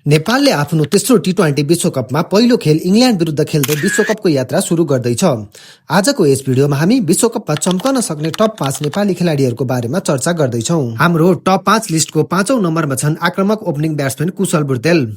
नेपालले आफ्नो तेस्रो टी20 विश्वकपमा पहिलो खेल इंग्ल्यान्ड विरुद्ध खेल्दै विश्वकपको यात्रा सुरु गर्दैछ। आजको यस भिडियोमा हामी विश्वकपमा चम्कन सक्ने टप 5 नेपाली खेलाडीहरूको बारेमा चर्चा गर्दैछौं। हाम्रो टप 5 लिस्टको 5औं नम्बरमा छन् आक्रामक ओपनिङ ब्याट्सम्यान कुशल बुर्तेल।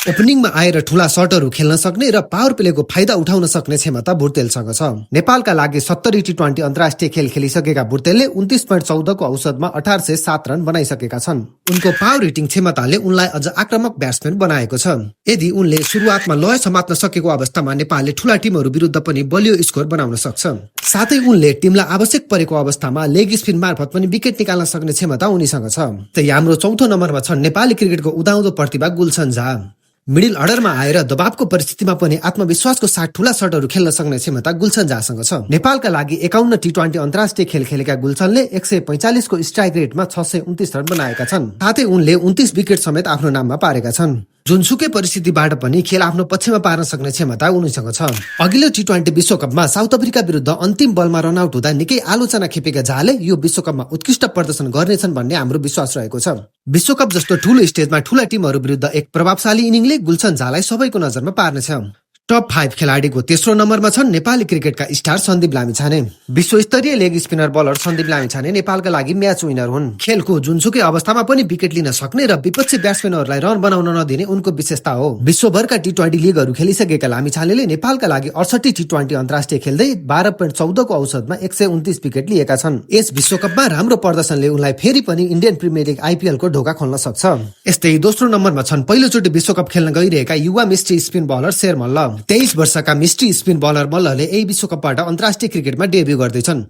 ओपनिङमा आएर ठूला शटहरू खेल्न सक्ने र पावर प्लेको फाइदा उठाउन सक्ने क्षमता बुर्तेलसँग छ। नेपालका लागि 70 टी20 अन्तर्राष्ट्रिय खेल खेलिसकेका बुर्तेलले 29.14 को औसतमा 1807 रन बनाइसकेका छन्। उनको पावर हिटिङ क्षमताले उनलाई अझ आक्रामक ब्याट्सम्यान बनाएको छ। यदि उनले सुरुवातमा लय समात्न सकेको अवस्थामा नेपालले ठूला टिमहरू विरुद्ध पनि बलियो स्कोर बनाउन सक्छ। साथै उनले टिमलाई आवश्यक परेको अवस्थामा लेग स्पिन मार्फत पनि विकेट निकाल्न सक्ने क्षमता उनीसँग छ। त्यही हाम्रो चौथो नम्बरमा छन् नेपाली क्रिकेटको उदाउँदो प्रतिभा गुलसन झा। मिडल अर्डरमा आएर दबावको परिस्थितिमा पनि आत्मविश्वासको साथ ठूला शटहरू खेल्न सक्ने क्षमता गुलसन झासँग छ। नेपालका लागि 51 टी20 अन्तर्राष्ट्रिय खेल खेलेका गुलसनले 145 को स्ट्राइक रेटमा 629 रन बनाएका छन्। साथै उनले 29 विकेट समेत आफ्नो नाममा पारेका छन्। जुनसुकै परिस्थितिबाट पनि खेल आफ्नो पक्षमा पार्न सक्ने क्षमता उनीसँग छ। अघिल्लो टी20 विश्वकपमा साउथ अफ्रिका विरुद्ध अन्तिम बलमा रनआउट हुँदा निकै आलोचना खेपेका झाले यो विश्वकपमा उत्कृष्ट प्रदर्शन गर्नेछन् भन्ने हाम्रो विश्वास रहेको छ। विश्वकप जस्तो ठूलो स्टेजमा ठूला टिमहरू विरुद्ध एक प्रभावशाली इनिङले गुलसन झालाई सबैको नजरमा पार्नेछ। टप 5 खेलाडीको तेस्रो नम्बरमा छन् नेपाली क्रिकेटका स्टार सन्दीप लामिछाने। विश्वस्तरीय leg spinner bowler Sandeep Lamichhane नेपालका लागि म्याच विनर हुन्। खेलको जुनसुकै अवस्थामा पनि विकेट लिन सक्ने र विपक्षी ब्याट्सम्यानहरूलाई रन बनाउन नदिने उनको विशेषता हो। विश्वभरका टी20 लिगहरू खेलिसकेका लामिछानेले नेपालका लागि 68 टी20 अन्तर्राष्ट्रिय खेल्दै 12.14 को औसतमा 129 विकेट लिएका छन्। यस विश्वकपमा राम्रो प्रदर्शनले उनलाई फेरि पनि इन्डियन प्रिमियर लिग आइपीएल को ढोका खोल्न सक्छ। यस्तै दोस्रो नम्बरमा छन् पहिलोचोटि विश्वकप खेल्न गइरहेका युवा मिस्ट्री स्पिन बलर शेर मल्ल। 23 वर्षका मिस्ट्री स्पिन बलर मल्लले यही विश्वकपबाट अन्तर्राष्ट्रिय क्रिकेटमा डेब्यू गर्दैछन्।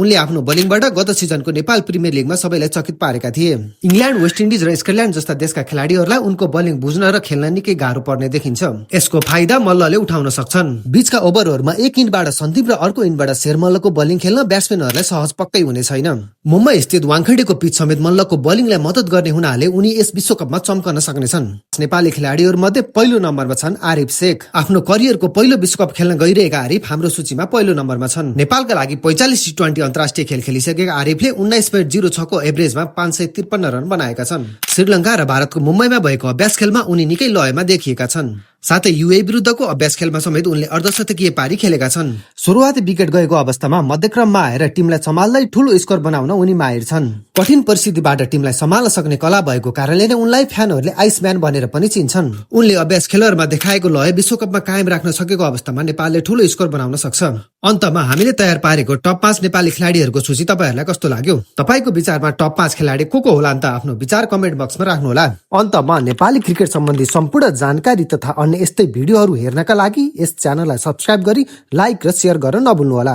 उनले आफ्नो बोलिङबाट गत सिजनको नेपाल प्रिमियर लिगमा सबैलाई चकित पारेका थिए। इंग्ल्यान्ड, वेस्ट इन्डिज र स्कटल्यान्ड जस्ता देशका खेलाडीहरूलाई उनको बोलिङ बुझ्न र खेल्न निकै गाह्रो पर्ने देखिन्छ। यसको फाइदा मल्लले उठाउन सक्छन्। बीचका ओभरहरूमा एक इन्डबाट सन्दीप र अर्को इन्डबाट शेर मल्लको बोलिङ खेल्न ब्याट्सम्यानहरूलाई सहज पक्कै हुने छैन। मुम्बई स्थित वाङखेडेको पिच समेत मल्लको बोलिङलाई मद्दत गर्ने हुनाले उनी यस विश्वकपमा चम्कन सक्नेछन्। नेपाली खेलाडीहरूमध्ये पहिलो नम्बरमा छन् आरिफ शेख। आफ्नो करियरको पहिलो विश्वकप खेल्न गइरहेका आरिफ हाम्रो सूचीमा पहिलो नम्बरमा छन्। नेपालका लागि 45 टी20 अन्तर्राष्ट्रिय खेल खेलिसकेका आरिफले 19.06 को एभरेजमा 553 रन बनाएका छन्। श्रीलङ्का र भारतको मुम्बईमा भएको अभ्यास खेलमा उनी निकै लयमा देखिएका छन्। साथै युए विरुद्धको अभ्यास खेलमा समेत उनले अर्धशतकीय पारी खेलेका छन्। सुरुवाती विकेट गएको अवस्थामा मध्यक्रममा आएर टिमलाई सम्हाल्दै ठूलो स्कोर बनाउन उनी माहिर छन्। कठिन परिस्थितिबाट टिमलाई सम्हाल्न सक्ने कला भएको कारणले नै उनलाई फ्यानहरूले आइसम्यान भनेर पनि चिन्छन्। उनले अभ्यास खेलहरूमा देखाएको लय विश्वकपमा कायम राख्न सकेको अवस्थामा नेपालले ठूलो स्कोर बनाउन सक्छ। अन्तमा हामीले तयार पारेको टप 5 नेपाली खेलाडीहरूको सूची तपाईहरुलाई कस्तो लाग्यो? तपाईको विचारमा टप 5 खेलाडी को होलान् त? आफ्नो विचार कमेन्ट बक्समा राख्नुहोला। अन्तमा नेपाली क्रिकेट सम्बन्धी सम्पूर्ण जानकारी तथा अन्य यस्तै भिडियोहरू हेर्नका लागि यस च्यानललाई सब्स्क्राइब गरी लाइक र शेयर गर्न नभुल्नुहोला।